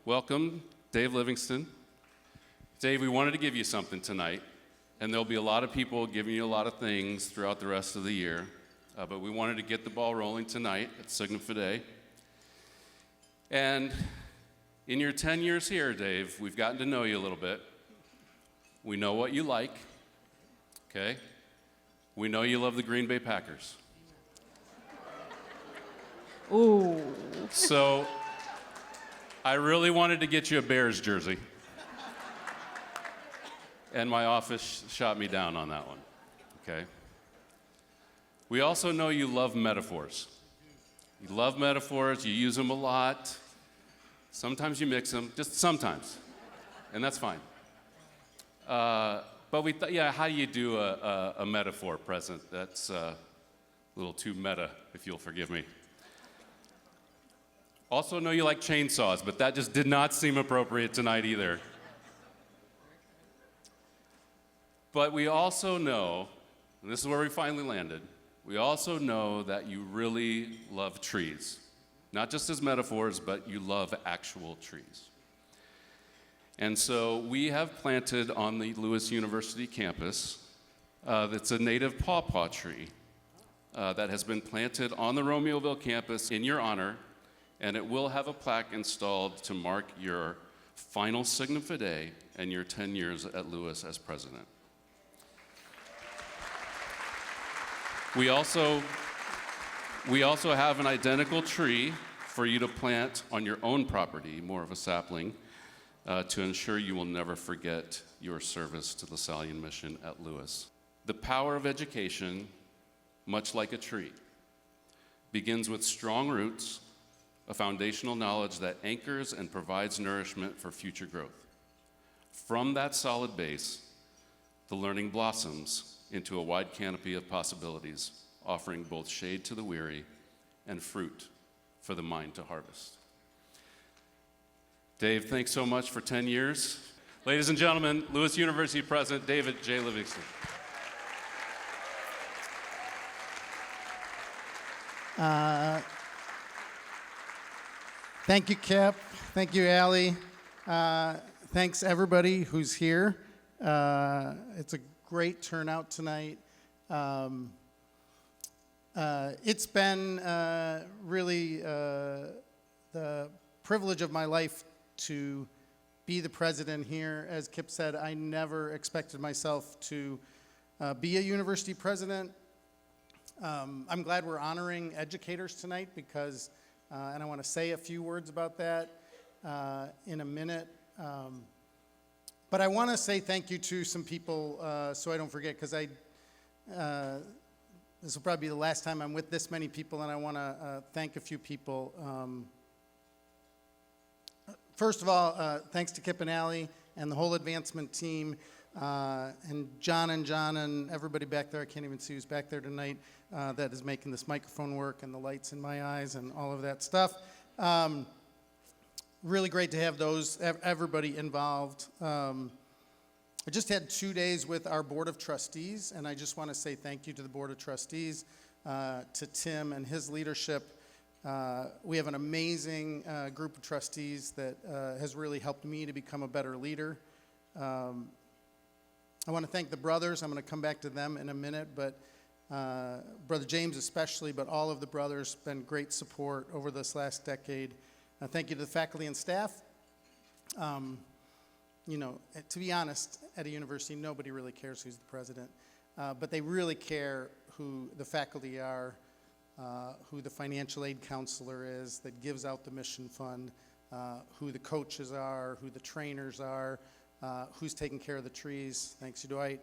welcome Dave Livingston. Dave, we wanted to give you something tonight, and there'll be a lot of people giving you a lot of things throughout the rest of the year, but we wanted to get the ball rolling tonight at Signum Fidei. And in your 10 years here, Dave, we've gotten to know you a little bit. We know what you like, okay? We know you love the Green Bay Packers. Ooh. So I really wanted to get you a Bears jersey. And my office shot me down on that one, okay? We also know you love metaphors. You love metaphors, you use them a lot. Sometimes you mix them, just sometimes, and that's fine. But we thought, yeah, how do you do a metaphor present? That's a little too meta, if you'll forgive me. Also know you like chainsaws, but that just did not seem appropriate tonight either. But we also know, and this is where we finally landed, we also know that you really love trees. Not just as metaphors, but you love actual trees. And so we have planted on the Lewis University campus, that's a native pawpaw tree that has been planted on the Romeoville campus in your honor, and it will have a plaque installed to mark your final Signum Fidei and your 10 years at Lewis as president. We also have an identical tree for you to plant on your own property, more of a sapling, to ensure you will never forget your service to the Lasallian Mission at Lewis. The power of education, much like a tree, begins with strong roots, a foundational knowledge that anchors and provides nourishment for future growth. From that solid base, the learning blossoms into a wide canopy of possibilities, offering both shade to the weary and fruit for the mind to harvest. Dave, thanks so much for 10 years. Ladies and gentlemen, Lewis University President David J. Livingston. Thank you, Kip. Thank you, Allie. Thanks, everybody who's here. It's a great turnout tonight. It's been really the privilege of my life to be the president here. As Kip said, I never expected myself to be a university president. I'm glad we're honoring educators tonight because, and I want to say a few words about that in a minute. But I want to say thank you to some people so I don't forget, because this will probably be the last time I'm with this many people, and I want to thank a few people. First of all, thanks to Kip and Allie and the whole advancement team, and John and everybody back there. I can't even see who's back there tonight that is making this microphone work and the lights in my eyes and all of that stuff. Really great to have everybody involved. I just had 2 days with our Board of Trustees, and I just want to say thank you to the Board of Trustees, to Tim and his leadership. We have an amazing group of trustees that has really helped me to become a better leader. I want to thank the brothers. I'm going to come back to them in a minute, but Brother James especially, but all of the brothers, been great support over this last decade. Thank you to the faculty and staff. You know, to be honest, at a university, nobody really cares who's the president, but they really care who the faculty are, who the financial aid counselor is that gives out the mission fund, who the coaches are, who the trainers are, who's taking care of the trees. Thanks to Dwight.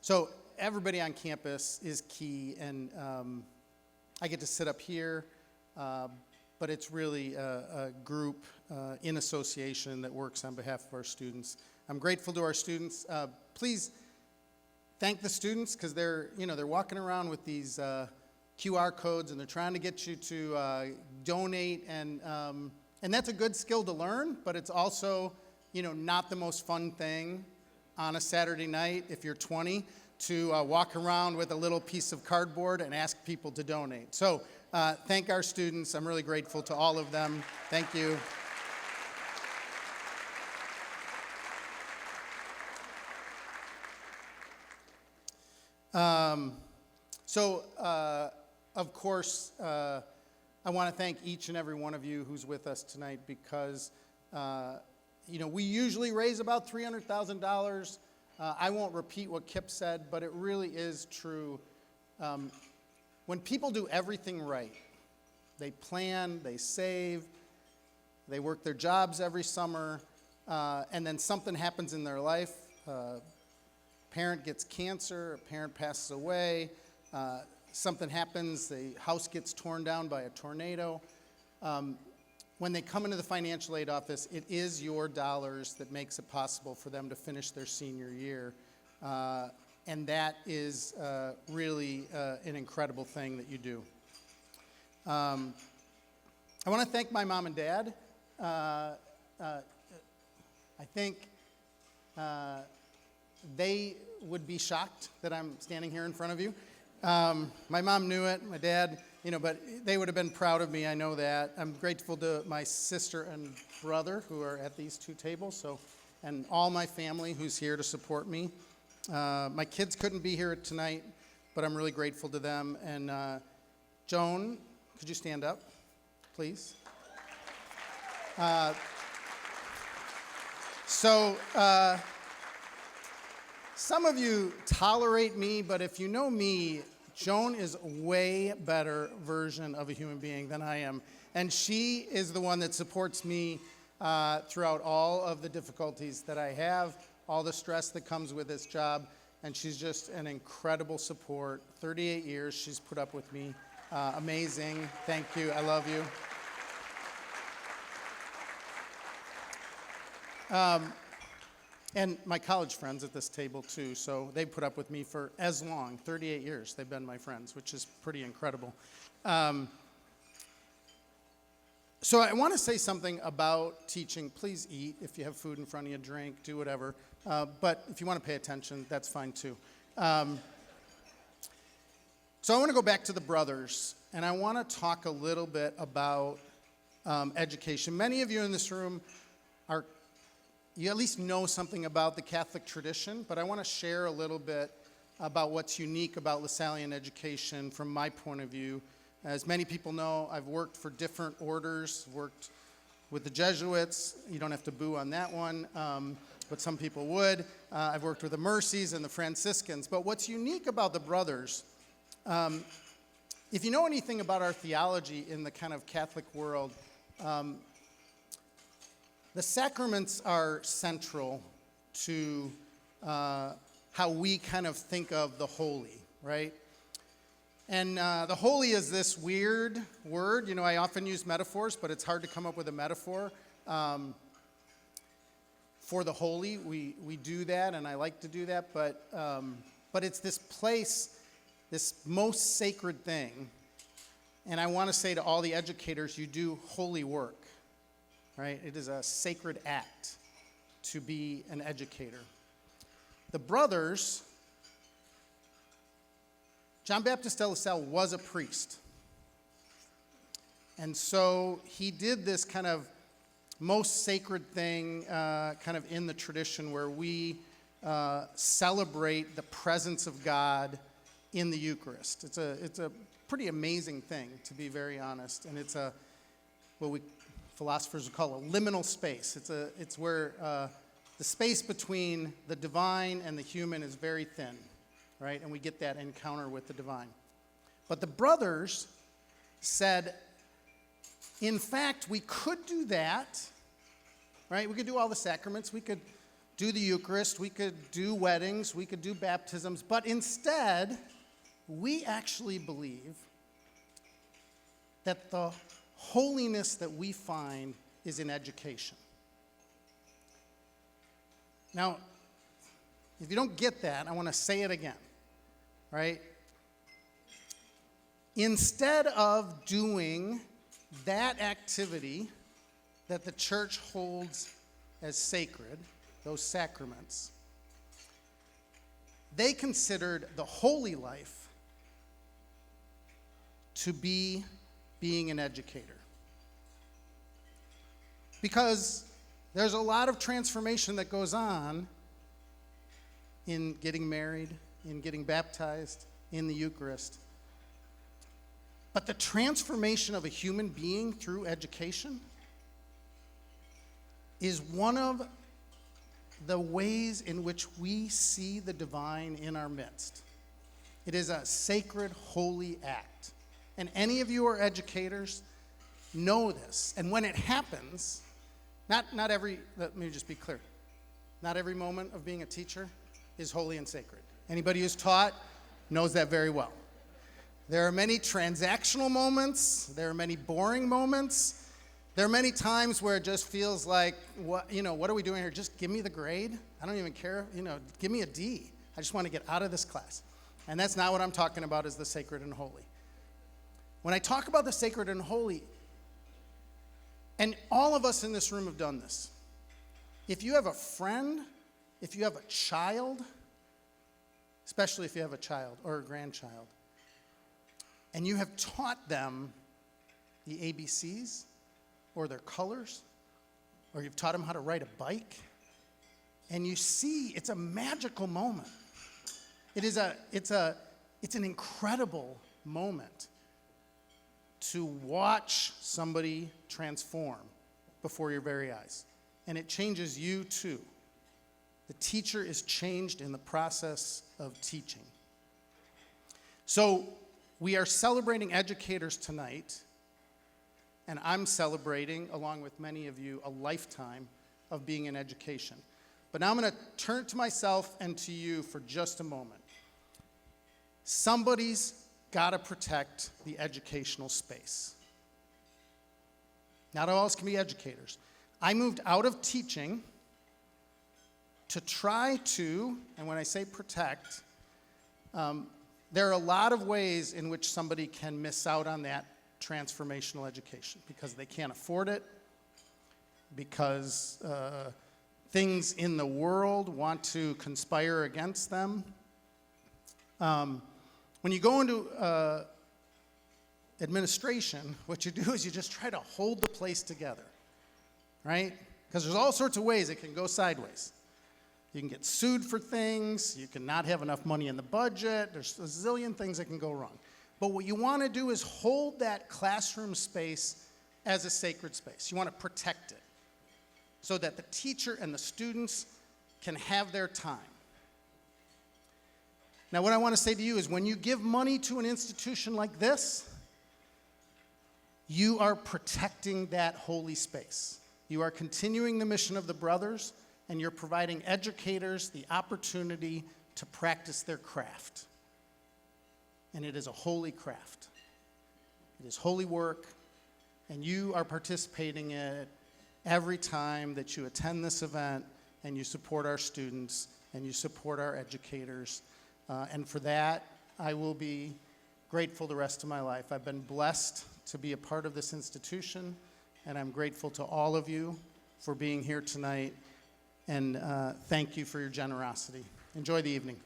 So everybody on campus is key, and I get to sit up here, but it's really a group in association that works on behalf of our students. I'm grateful to our students. Please thank the students, because they're walking around with these QR codes, and they're trying to get you to donate, and that's a good skill to learn, but it's also not the most fun thing on a Saturday night if you're 20 to walk around with a little piece of cardboard and ask people to donate. So thank our students. I'm really grateful to all of them. Thank you. Of course, I want to thank each and every one of you who's with us tonight because, we usually raise about $300,000. I won't repeat what Kip said, but it really is true. When people do everything right, they plan, they save, they work their jobs every summer, and then something happens in their life. Parent gets cancer, a parent passes away, something happens, the house gets torn down by a tornado. When they come into the financial aid office, it is your dollars that makes it possible for them to finish their senior year. And that is really an incredible thing that you do. I want to thank my mom and dad. I think they would be shocked that I'm standing here in front of you. My mom knew it, my dad, but they would have been proud of me, I know that. I'm grateful to my sister and brother who are at these two tables, and all my family who's here to support me. My kids couldn't be here tonight, but I'm really grateful to them. And Joan, could you stand up, please? Some of you tolerate me, but if you know me, Joan is a way better version of a human being than I am. And she is the one that supports me throughout all of the difficulties that I have, all the stress that comes with this job. And she's just an incredible support. 38 years she's put up with me. Amazing. Thank you. I love you. And my college friends at this table, too. So they put up with me for as long, 38 years. They've been my friends, which is pretty incredible. So I want to say something about teaching. Please eat. If you have food in front of you, drink, do whatever. But if you want to pay attention, that's fine, too. So I want to go back to the brothers, and I want to talk a little bit about education. Many of you in this room you at least know something about the Catholic tradition, but I want to share a little bit about what's unique about Lasallian education from my point of view. As many people know, I've worked for different orders, worked with the Jesuits. You don't have to boo on that one, but some people would. I've worked with the Mercies and the Franciscans. But what's unique about the brothers, if you know anything about our theology in the kind of Catholic world, the sacraments are central to how we kind of think of the holy, right? And the holy is this weird word. I often use metaphors, but it's hard to come up with a metaphor for the holy. We do that, and I like to do that, but it's this place, this most sacred thing. And I want to say to all the educators, you do holy work. Right? It is a sacred act to be an educator. The brothers, John Baptist de La Salle was a priest. And so he did this kind of most sacred thing kind of in the tradition where we celebrate the presence of God in the Eucharist. It's a pretty amazing thing, to be very honest. And it's what philosophers would call a liminal space. It's where the space between the divine and the human is very thin, right? And we get that encounter with the divine. But the brothers said, in fact, we could do that, right? We could do all the sacraments. We could do the Eucharist. We could do weddings. We could do baptisms. But instead, we actually believe that the holiness that we find is in education. Now, if you don't get that, I want to say it again, right? Instead of doing that activity that the church holds as sacred, those sacraments, they considered the holy life to be being an educator. Because there's a lot of transformation that goes on in getting married, in getting baptized in the Eucharist. But the transformation of a human being through education is one of the ways in which we see the divine in our midst. It is a sacred, holy act. And any of you who are educators know this. And when it happens, let me just be clear, not every moment of being a teacher is holy and sacred. Anybody who's taught knows that very well. There are many transactional moments. There are many boring moments. There are many times where it just feels like, what are we doing here? Just give me the grade. I don't even care. Give me a D. I just want to get out of this class. And that's not what I'm talking about as the sacred and holy. When I talk about the sacred and holy, and all of us in this room have done this. If you have a friend, if you have a child, especially if you have a child or a grandchild, and you have taught them the ABCs or their colors, or you've taught them how to ride a bike, and you see it's a magical moment. It's an incredible moment to watch somebody transform before your very eyes. And it changes you too. The teacher is changed in the process of teaching. So we are celebrating educators tonight, and I'm celebrating, along with many of you, a lifetime of being in education. But now I'm going to turn to myself and to you for just a moment. Somebody's got to protect the educational space. Not all of us can be educators. I moved out of teaching to try to, and when I say protect, there are a lot of ways in which somebody can miss out on that transformational education because they can't afford it, because things in the world want to conspire against them. When you go into administration, what you do is you just try to hold the place together, right? Because there's all sorts of ways it can go sideways. You can get sued for things. You can not have enough money in the budget. There's a zillion things that can go wrong. But what you want to do is hold that classroom space as a sacred space. You want to protect it so that the teacher and the students can have their time. Now, what I want to say to you is when you give money to an institution like this, you are protecting that holy space. You are continuing the mission of the brothers, and you're providing educators the opportunity to practice their craft. And it is a holy craft. It is holy work, and you are participating in it every time that you attend this event, and you support our students, and you support our educators. And for that, I will be grateful the rest of my life. I've been blessed to be a part of this institution, and I'm grateful to all of you for being here tonight. And thank you for your generosity. Enjoy the evening.